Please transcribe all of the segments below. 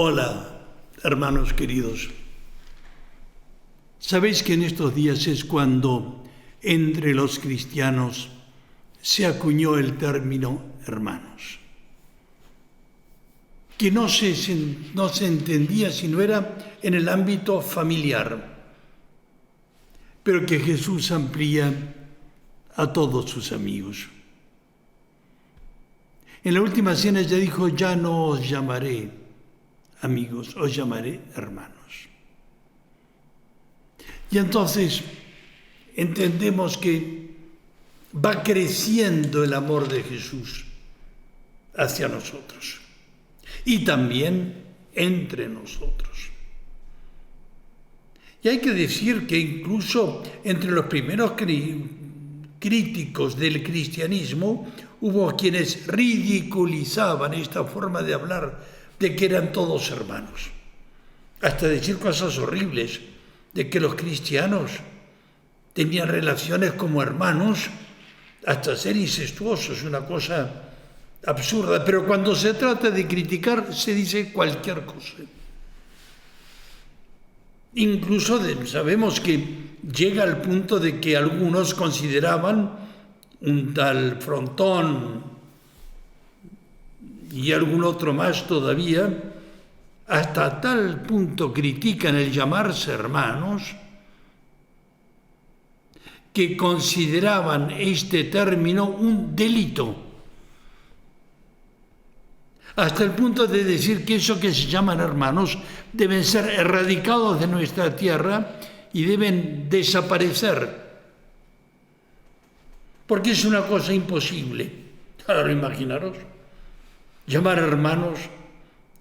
Hola, hermanos queridos. Sabéis que en estos días es cuando entre los cristianos se acuñó el término hermanos, que no se entendía si no era en el ámbito familiar, pero que Jesús amplía a todos sus amigos. En la última cena ya dijo: ya no os llamaré amigos, os llamaré hermanos. Y entonces entendemos que va creciendo el amor de Jesús hacia nosotros y también entre nosotros. Y hay que decir que incluso entre los primeros críticos del cristianismo hubo quienes ridiculizaban esta forma de hablar de que eran todos hermanos, hasta decir cosas horribles, de que los cristianos tenían relaciones como hermanos, hasta ser incestuosos, una cosa absurda. Pero cuando se trata de criticar, se dice cualquier cosa. Incluso sabemos que llega al punto de que algunos consideraban un tal Frontón y algún otro más todavía, hasta tal punto critican el llamarse hermanos, que consideraban este término un delito, hasta el punto de decir que eso que se llaman hermanos deben ser erradicados de nuestra tierra y deben desaparecer, porque es una cosa imposible. Ahora imaginaros, llamar hermanos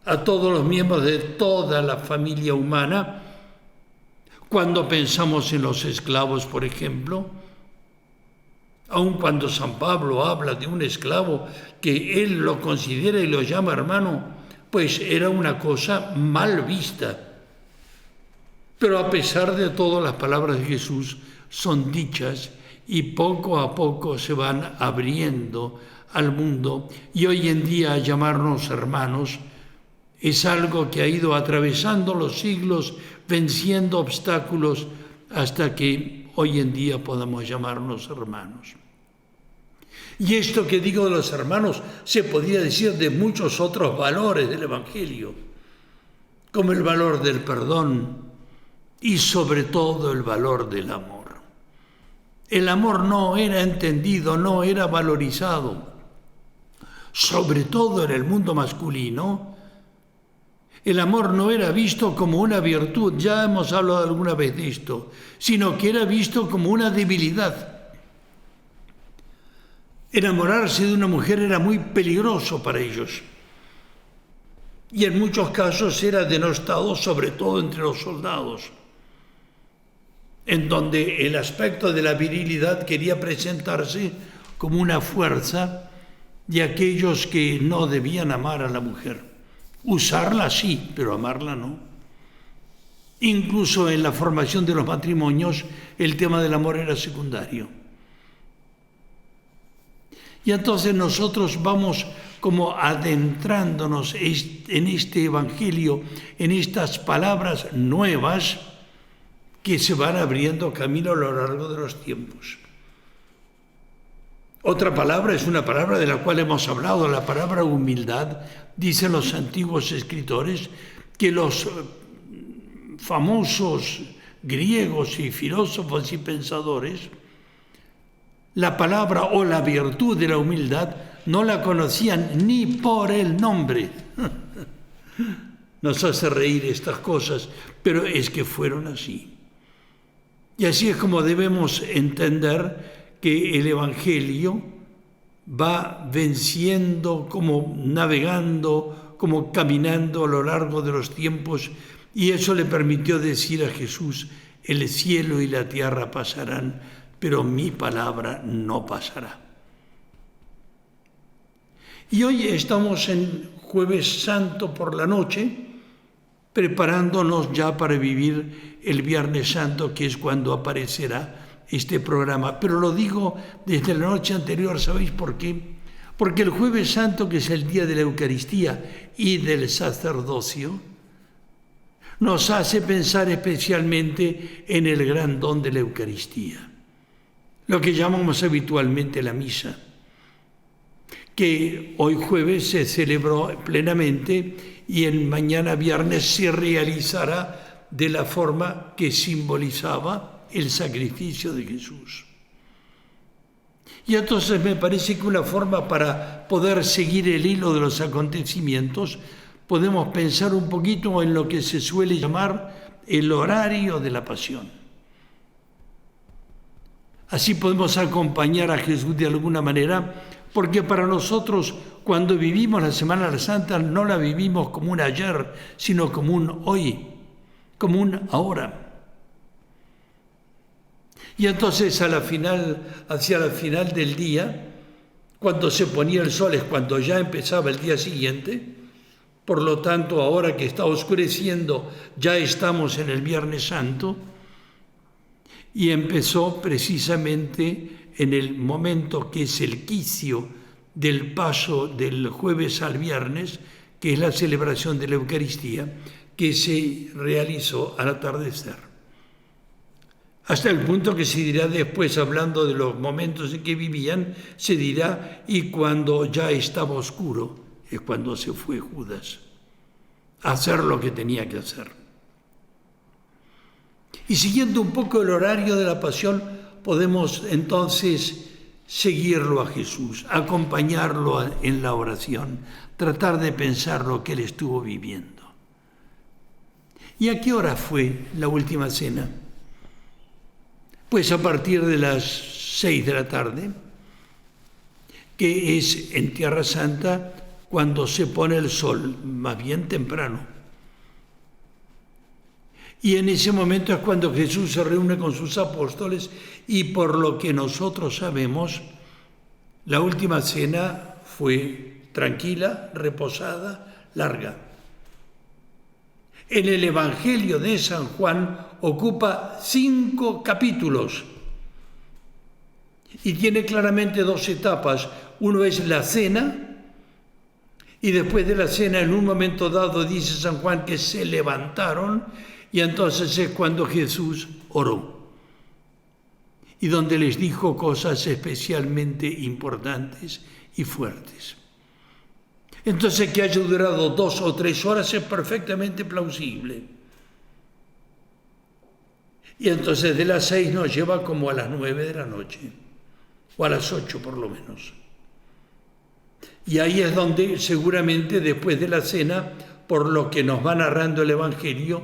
a todos los miembros de toda la familia humana. Cuando pensamos en los esclavos, por ejemplo, aun cuando San Pablo habla de un esclavo que él lo considera y lo llama hermano, pues era una cosa mal vista. Pero a pesar de todo, las palabras de Jesús son dichas y poco a poco se van abriendo al mundo, y hoy en día llamarnos hermanos es algo que ha ido atravesando los siglos, venciendo obstáculos, hasta que hoy en día podamos llamarnos hermanos. Y esto que digo de los hermanos se podría decir de muchos otros valores del Evangelio, como el valor del perdón y sobre todo el valor del amor. El amor no era entendido, no era valorizado, sobre todo en el mundo masculino. El amor no era visto como una virtud, ya hemos hablado alguna vez de esto, sino que era visto como una debilidad. Enamorarse de una mujer era muy peligroso para ellos, y en muchos casos era denostado, sobre todo entre los soldados, en donde el aspecto de la virilidad quería presentarse como una fuerza de aquellos que no debían amar a la mujer. Usarla sí, pero amarla no. Incluso en la formación de los matrimonios, el tema del amor era secundario. Y entonces nosotros vamos como adentrándonos en este Evangelio, en estas palabras nuevas que se van abriendo camino a lo largo de los tiempos. Otra palabra es una palabra de la cual hemos hablado, la palabra humildad. Dicen los antiguos escritores que los famosos griegos y filósofos y pensadores, la palabra o la virtud de la humildad no la conocían ni por el nombre. Nos hace reír estas cosas, pero es que fueron así. Y así es como debemos entender que el Evangelio va venciendo, como navegando, como caminando a lo largo de los tiempos, y eso le permitió decir a Jesús: el cielo y la tierra pasarán, pero mi palabra no pasará. Y hoy estamos en Jueves Santo por la noche, preparándonos ya para vivir el Viernes Santo, que es cuando aparecerá este programa. Pero lo digo desde la noche anterior, ¿sabéis por qué? Porque el Jueves Santo, que es el día de la Eucaristía y del sacerdocio, nos hace pensar especialmente en el gran don de la Eucaristía, lo que llamamos habitualmente la misa, que hoy jueves se celebró plenamente y el mañana viernes se realizará de la forma que simbolizaba el sacrificio de Jesús. Y entonces me parece que una forma para poder seguir el hilo de los acontecimientos, podemos pensar un poquito en lo que se suele llamar el horario de la pasión. Así podemos acompañar a Jesús de alguna manera, porque para nosotros, cuando vivimos la Semana Santa, no la vivimos como un ayer, sino como un hoy, como un ahora. Y entonces hacia la final del día, cuando se ponía el sol, es cuando ya empezaba el día siguiente. Por lo tanto, ahora que está oscureciendo, ya estamos en el Viernes Santo, y empezó precisamente en el momento que es el quicio del paso del jueves al viernes, que es la celebración de la Eucaristía, que se realizó al atardecer. Hasta el punto que se dirá después, hablando de los momentos en que vivían, se dirá, y cuando ya estaba oscuro, es cuando se fue Judas a hacer lo que tenía que hacer. Y siguiendo un poco el horario de la pasión, podemos entonces seguirlo a Jesús, acompañarlo en la oración, tratar de pensar lo que él estuvo viviendo. ¿Y a qué hora fue la última cena? Pues a partir de las 6 de la tarde, que es en Tierra Santa cuando se pone el sol, más bien temprano. Y en ese momento es cuando Jesús se reúne con sus apóstoles y por lo que nosotros sabemos, la última cena fue tranquila, reposada, larga. En el Evangelio de San Juan ocupa 5 capítulos y tiene claramente 2 etapas. Uno es la cena y después de la cena, en un momento dado, dice San Juan que se levantaron y entonces es cuando Jesús oró y donde les dijo cosas especialmente importantes y fuertes. Entonces, que haya durado 2 o 3 horas es perfectamente plausible. Y entonces de las 6 nos lleva como a las 9 de la noche, o a las 8 por lo menos. Y ahí es donde seguramente después de la cena, por lo que nos va narrando el Evangelio,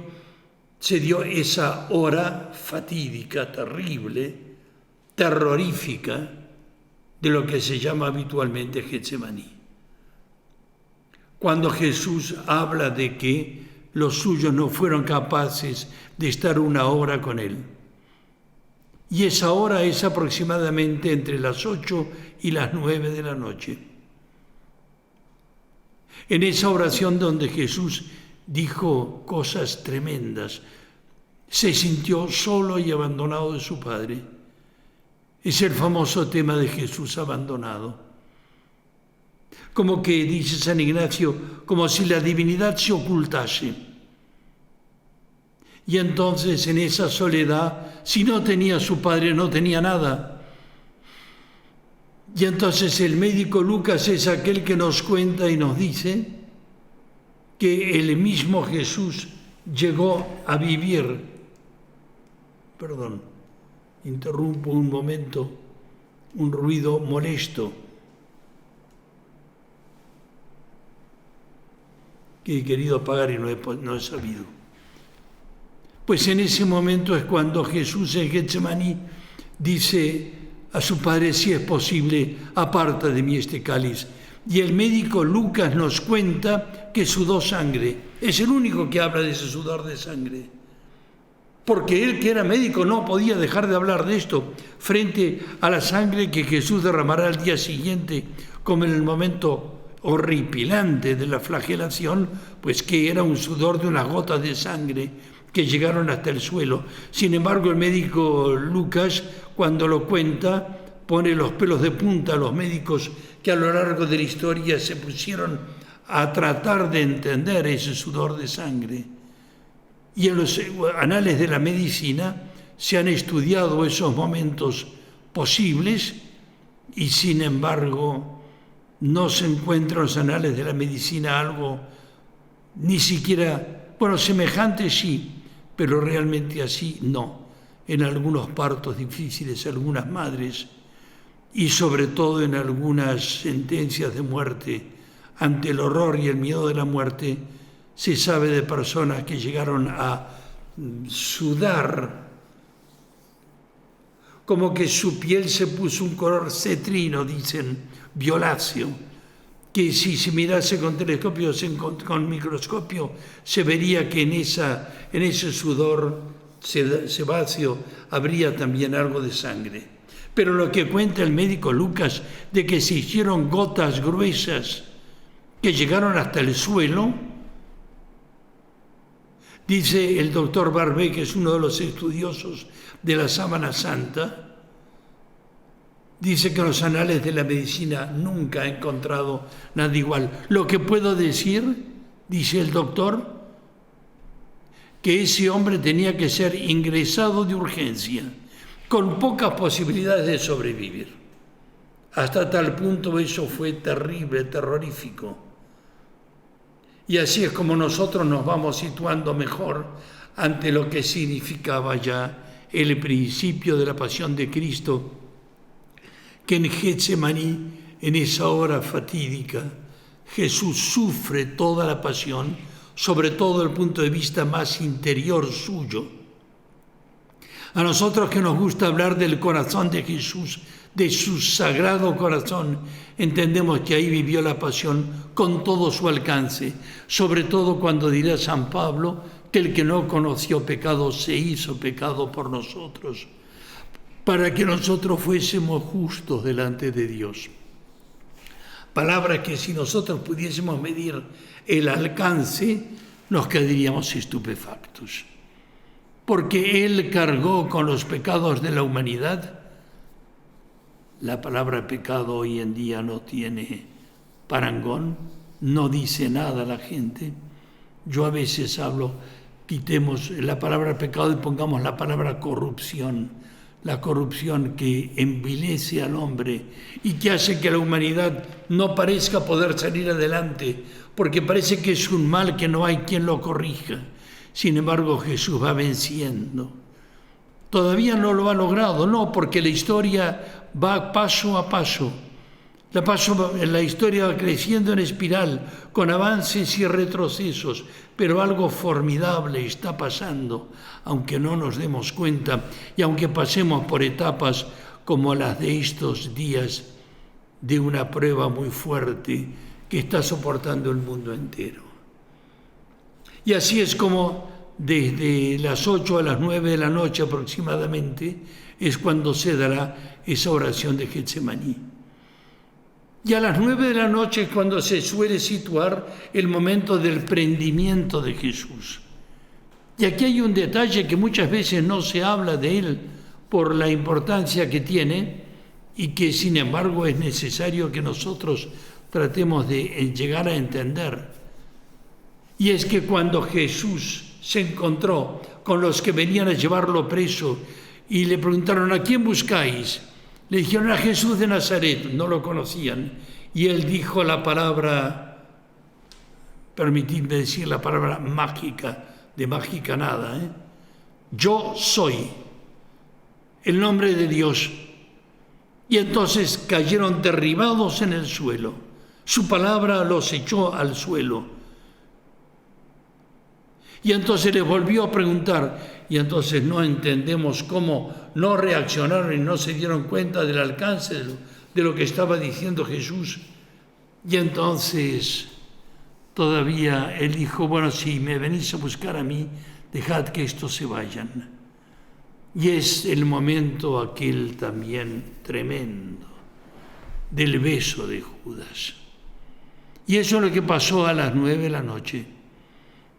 se dio esa hora fatídica, terrible, terrorífica, de lo que se llama habitualmente Getsemaní. Cuando Jesús habla de que los suyos no fueron capaces de estar una hora con él. Y esa hora es aproximadamente entre las 8 y las 9 de la noche. En esa oración donde Jesús dijo cosas tremendas, se sintió solo y abandonado de su Padre. Es el famoso tema de Jesús abandonado. Como que, dice San Ignacio, como si la divinidad se ocultase. Y entonces en esa soledad, si no tenía a su Padre, no tenía nada. Y entonces el médico Lucas es aquel que nos cuenta y nos dice que el mismo Jesús llegó a vivir. Perdón, interrumpo un momento, un ruido molesto que he querido apagar y no he sabido. Pues en ese momento es cuando Jesús en Getsemaní dice a su Padre, si es posible, aparta de mí este cáliz. Y el médico Lucas nos cuenta que sudó sangre. Es el único que habla de ese sudor de sangre. Porque él, que era médico, no podía dejar de hablar de esto frente a la sangre que Jesús derramará al día siguiente, como en el momento horripilante de la flagelación, pues que era un sudor de unas gotas de sangre que llegaron hasta el suelo. Sin embargo, el médico Lucas, cuando lo cuenta, pone los pelos de punta a los médicos que a lo largo de la historia se pusieron a tratar de entender ese sudor de sangre. Y en los anales de la medicina se han estudiado esos momentos posibles y sin embargo no se encuentra en los anales de la medicina algo ni siquiera, bueno, semejante sí, pero realmente así no. En algunos partos difíciles, algunas madres y sobre todo en algunas sentencias de muerte, ante el horror y el miedo de la muerte, se sabe de personas que llegaron a sudar, como que su piel se puso un color cetrino, dicen, violáceo, que si se mirase con telescopio, con microscopio, se vería que en ese sudor sebáceo habría también algo de sangre. Pero lo que cuenta el médico Lucas, de que se hicieron gotas gruesas que llegaron hasta el suelo, dice el doctor Barbé, que es uno de los estudiosos de la Sábana Santa, dice que en los anales de la medicina nunca ha encontrado nada igual. Lo que puedo decir, dice el doctor, que ese hombre tenía que ser ingresado de urgencia, con pocas posibilidades de sobrevivir. Hasta tal punto eso fue terrible, terrorífico. Y así es como nosotros nos vamos situando mejor ante lo que significaba ya el principio de la pasión de Cristo, que en Getsemaní, en esa hora fatídica, Jesús sufre toda la pasión, sobre todo desde el punto de vista más interior suyo. A nosotros que nos gusta hablar del corazón de Jesús, de su sagrado corazón, entendemos que ahí vivió la pasión con todo su alcance, sobre todo cuando dirá San Pablo que el que no conoció pecado se hizo pecado por nosotros, para que nosotros fuésemos justos delante de Dios. Palabra que si nosotros pudiésemos medir el alcance, nos quedaríamos estupefactos. Porque Él cargó con los pecados de la humanidad. La palabra pecado hoy en día no tiene parangón, no dice nada a la gente. Yo a veces hablo, quitemos la palabra pecado y pongamos la palabra corrupción. La corrupción que envilece al hombre y que hace que la humanidad no parezca poder salir adelante, porque parece que es un mal que no hay quien lo corrija. Sin embargo, Jesús va venciendo. Todavía no lo ha logrado, no, porque la historia va paso a paso. La historia va creciendo en espiral, con avances y retrocesos, pero algo formidable está pasando, aunque no nos demos cuenta y aunque pasemos por etapas como las de estos días de una prueba muy fuerte que está soportando el mundo entero. Y así es como desde las 8 a las 9 de la noche aproximadamente es cuando se dará esa oración de Getsemaní. Y a las 9 de la noche es cuando se suele situar el momento del prendimiento de Jesús. Y aquí hay un detalle que muchas veces no se habla de él por la importancia que tiene y que sin embargo es necesario que nosotros tratemos de llegar a entender. Y es que cuando Jesús se encontró con los que venían a llevarlo preso y le preguntaron: ¿a quién buscáis? Le dijeron: a Jesús de Nazaret. No lo conocían. Y él dijo la palabra, permitidme decir la palabra mágica, de mágica nada, Yo soy, el nombre de Dios. Y entonces cayeron derribados en el suelo. Su palabra los echó al suelo. Y entonces les volvió a preguntar, y entonces no entendemos cómo no reaccionaron y no se dieron cuenta del alcance de lo que estaba diciendo Jesús. Y entonces todavía él dijo: bueno, si me venís a buscar a mí, dejad que estos se vayan. Y es el momento aquel también tremendo del beso de Judas. Y eso es lo que pasó a las 9 de la noche.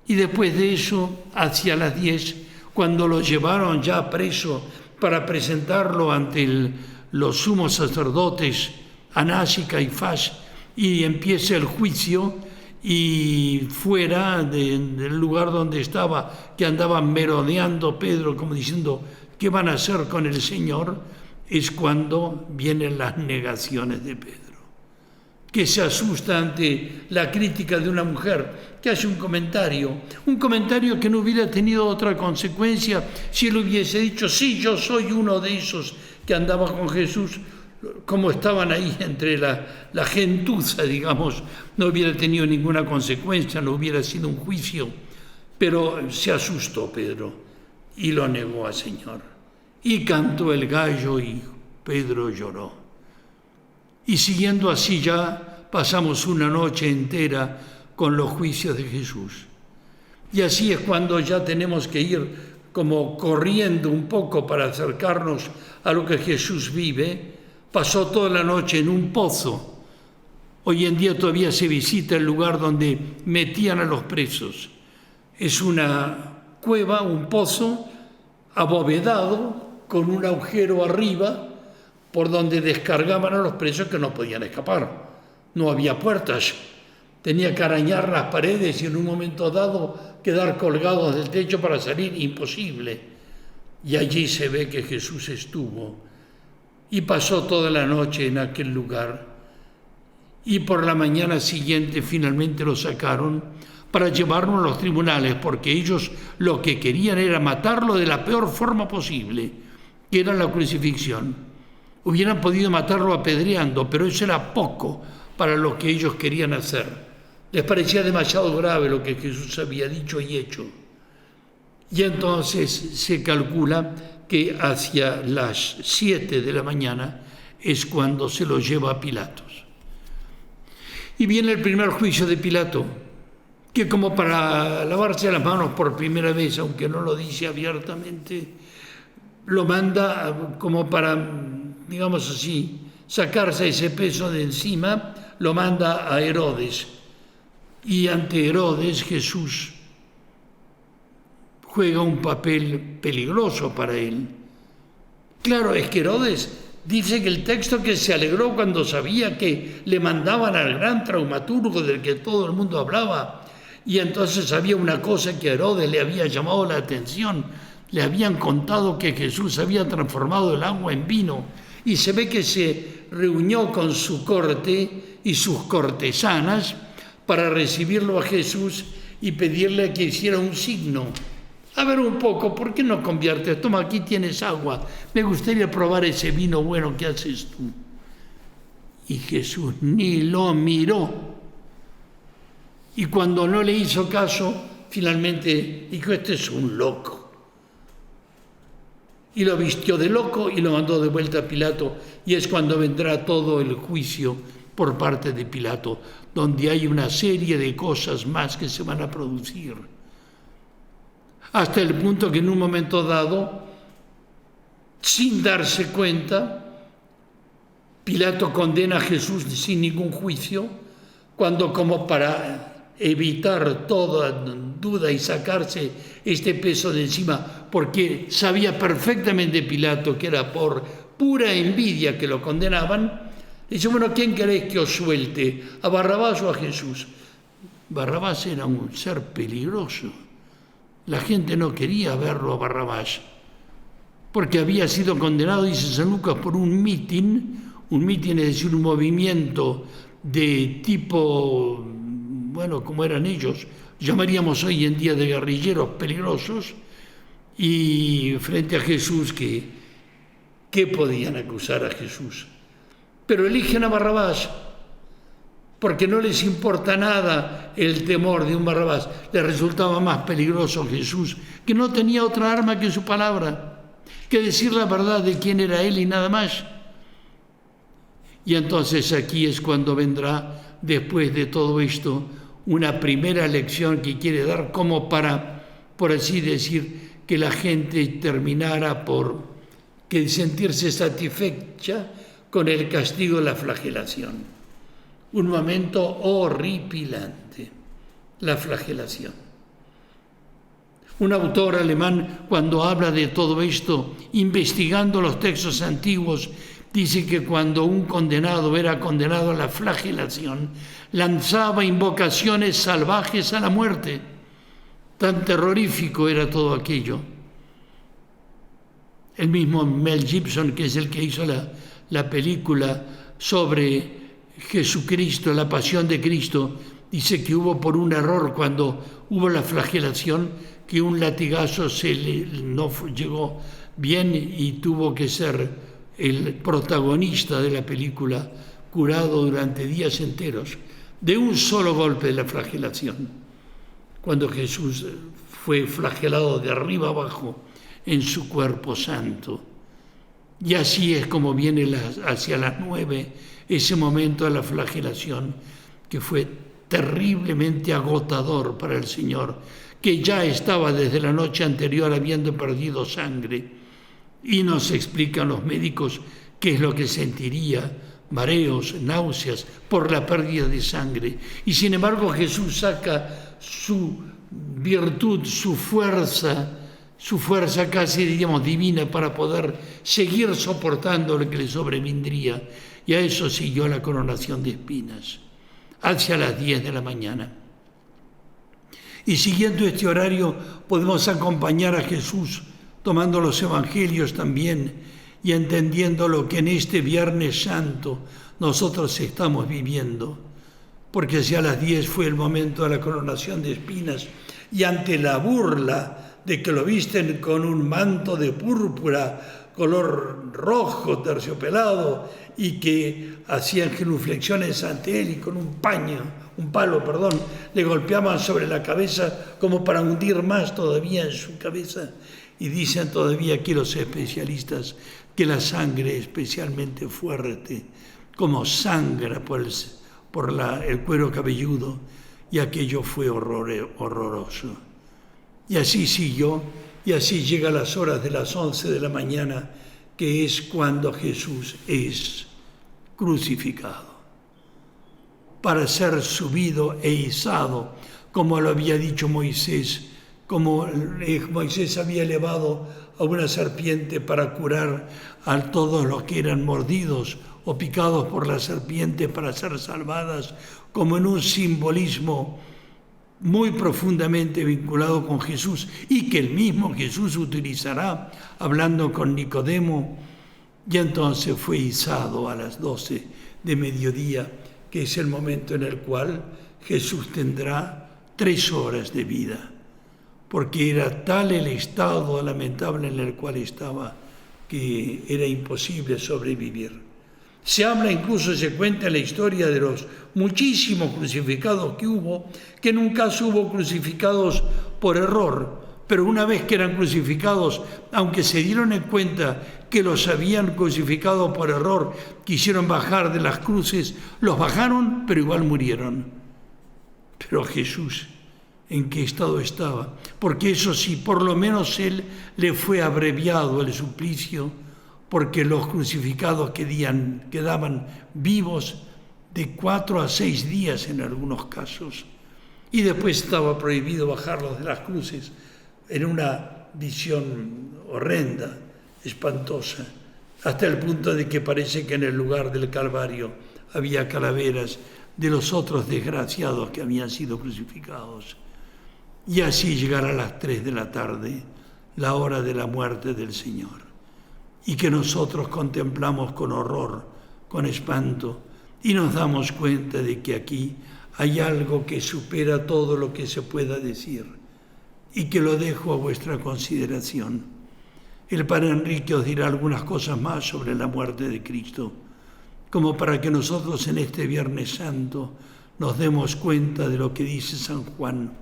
Y después de eso, hacia las 10, cuando lo llevaron ya preso para presentarlo ante los sumos sacerdotes, Anás y Caifás, y empieza el juicio, y fuera del lugar donde estaba, que andaban merodeando Pedro, como diciendo, ¿qué van a hacer con el Señor?, es cuando vienen las negaciones de Pedro, que se asusta ante la crítica de una mujer, que hace un comentario que no hubiera tenido otra consecuencia si él hubiese dicho, sí, yo soy uno de esos que andaba con Jesús. Como estaban ahí entre la gentuza, digamos, no hubiera tenido ninguna consecuencia, no hubiera sido un juicio, pero se asustó Pedro y lo negó al Señor. Y cantó el gallo y Pedro lloró. Y siguiendo así ya pasamos una noche entera con los juicios de Jesús. Y así es cuando ya tenemos que ir como corriendo un poco para acercarnos a lo que Jesús vive. Pasó toda la noche en un pozo. Hoy en día todavía se visita el lugar donde metían a los presos. Es una cueva, un pozo abovedado con un agujero arriba por donde descargaban a los presos que no podían escapar. No había puertas. Tenía que arañar las paredes y en un momento dado quedar colgados del techo para salir, imposible. Y allí se ve que Jesús estuvo y pasó toda la noche en aquel lugar. Y por la mañana siguiente finalmente lo sacaron para llevarlo a los tribunales, porque ellos lo que querían era matarlo de la peor forma posible, que era la crucifixión. Hubieran podido matarlo apedreando, pero eso era poco para lo que ellos querían hacer. Les parecía demasiado grave lo que Jesús había dicho y hecho. Y entonces se calcula que hacia las 7 de la mañana es cuando se lo lleva a Pilatos. Y viene el primer juicio de Pilato, que como para lavarse las manos por primera vez, aunque no lo dice abiertamente, lo manda como para, digamos así, sacarse ese peso de encima, lo manda a Herodes. Y ante Herodes Jesús juega un papel peligroso para él. Claro, es que Herodes dice que el texto que se alegró cuando sabía que le mandaban al gran traumaturgo del que todo el mundo hablaba, y entonces había una cosa que a Herodes le había llamado la atención. Le habían contado que Jesús había transformado el agua en vino, y se ve que se reunió con su corte y sus cortesanas para recibirlo a Jesús y pedirle que hiciera un signo. A ver un poco, ¿por qué no conviertes? Toma, aquí tienes agua. Me gustaría probar ese vino bueno que haces tú. Y Jesús ni lo miró. Y cuando no le hizo caso, finalmente dijo, este es un loco. Y lo vistió de loco y lo mandó de vuelta a Pilato. Y es cuando vendrá todo el juicio por parte de Pilato, donde hay una serie de cosas más que se van a producir. Hasta el punto que en un momento dado, sin darse cuenta, Pilato condena a Jesús sin ningún juicio, cuando como para evitar toda duda y sacarse este peso de encima, porque sabía perfectamente Pilato que era por pura envidia que lo condenaban, dice, bueno, ¿quién queréis que os suelte? ¿A Barrabás o a Jesús? Barrabás era un ser peligroso. La gente no quería verlo a Barrabás, porque había sido condenado, dice San Lucas, por un mitin es decir, un movimiento de tipo, bueno, como eran ellos, llamaríamos hoy en día de guerrilleros peligrosos, y frente a Jesús, ¿qué podían acusar a Jesús? Pero eligen a Barrabás, porque no les importa nada el temor de un Barrabás. Les resultaba más peligroso Jesús, que no tenía otra arma que su palabra, que decir la verdad de quién era él y nada más. Y entonces aquí es cuando vendrá, después de todo esto, una primera lección que quiere dar como para, por así decir, que la gente terminara por que sentirse satisfecha con el castigo de la flagelación. Un momento horripilante, la flagelación. Un autor alemán, cuando habla de todo esto, investigando los textos antiguos, dice que cuando un condenado era condenado a la flagelación, lanzaba invocaciones salvajes a la muerte. Tan terrorífico era todo aquello. El mismo Mel Gibson, que es el que hizo la película sobre Jesucristo, la pasión de Cristo, dice que hubo por un error cuando hubo la flagelación, que un latigazo no llegó bien y tuvo que ser el protagonista de la película curado durante días enteros de un solo golpe de la flagelación, cuando Jesús fue flagelado de arriba abajo en su cuerpo santo. Y así es como viene hacia las 9 ese momento de la flagelación, que fue terriblemente agotador para el Señor, que ya estaba desde la noche anterior habiendo perdido sangre. Y nos explican los médicos qué es lo que sentiría: mareos, náuseas por la pérdida de sangre. Y sin embargo Jesús saca su virtud, su fuerza casi, digamos, divina, para poder seguir soportando lo que le sobrevindría. Y a eso siguió la coronación de espinas, hacia las 10 de la mañana. Y siguiendo este horario podemos acompañar a Jesús, tomando los evangelios también y entendiendo lo que en este Viernes Santo nosotros estamos viviendo. Porque hacia las 10 fue el momento de la coronación de espinas, y ante la burla de que lo visten con un manto de púrpura, color rojo, terciopelado, y que hacían genuflexiones ante él y con un palo, le golpeaban sobre la cabeza como para hundir más todavía en su cabeza. Y dicen todavía aquí los especialistas que la sangre especialmente fuerte, como sangra por el cuero cabelludo, y aquello fue horroroso. Y así siguió, y así llega a las horas de las 11 de la mañana, que es cuando Jesús es crucificado, para ser subido e izado, como lo había dicho Moisés, como Moisés había elevado a una serpiente para curar a todos los que eran mordidos o picados por la serpiente para ser salvadas, como en un simbolismo muy profundamente vinculado con Jesús, y que el mismo Jesús utilizará hablando con Nicodemo. Y entonces fue izado a las 12 de mediodía, que es el momento en el cual Jesús tendrá 3 horas de vida, porque era tal el estado lamentable en el cual estaba que era imposible sobrevivir. Se habla, incluso se cuenta la historia de los muchísimos crucificados que hubo, que en un caso hubo crucificados por error, pero una vez que eran crucificados, aunque se dieron en cuenta que los habían crucificado por error, quisieron bajar de las cruces, los bajaron, pero igual murieron. Pero Jesús, ¿en qué estado estaba? Porque eso sí, por lo menos él le fue abreviado el suplicio, porque los crucificados quedaban vivos de 4 a 6 días en algunos casos. Y después estaba prohibido bajarlos de las cruces, en una visión horrenda, espantosa, hasta el punto de que parece que en el lugar del Calvario había calaveras de los otros desgraciados que habían sido crucificados. Y así llegará a las 3 de la tarde, la hora de la muerte del Señor, y que nosotros contemplamos con horror, con espanto, y nos damos cuenta de que aquí hay algo que supera todo lo que se pueda decir, y que lo dejo a vuestra consideración. El Padre Enrique os dirá algunas cosas más sobre la muerte de Cristo, como para que nosotros en este Viernes Santo nos demos cuenta de lo que dice San Juan,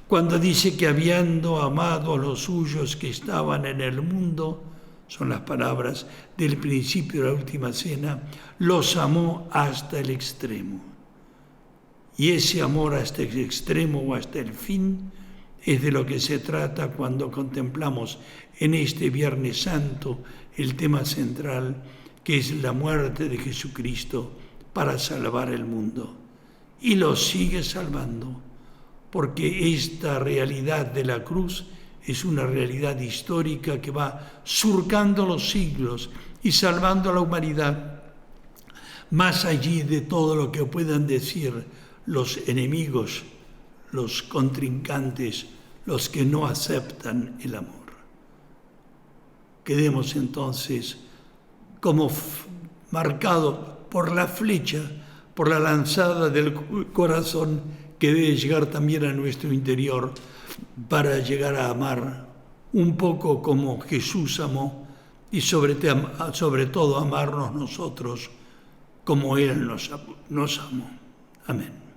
cuando dice que habiendo amado a los suyos que estaban en el mundo, son las palabras del principio de la última cena, los amó hasta el extremo. Y ese amor hasta el extremo o hasta el fin es de lo que se trata cuando contemplamos en este Viernes Santo el tema central, que es la muerte de Jesucristo para salvar el mundo. Y lo sigue salvando, porque esta realidad de la cruz es una realidad histórica que va surcando los siglos y salvando a la humanidad, más allí de todo lo que puedan decir los enemigos, los contrincantes, los que no aceptan el amor. Quedemos entonces como marcado por la flecha, por la lanzada del corazón que debe llegar también a nuestro interior para llegar a amar un poco como Jesús amó y sobre todo amarnos nosotros como Él nos amó. Amén.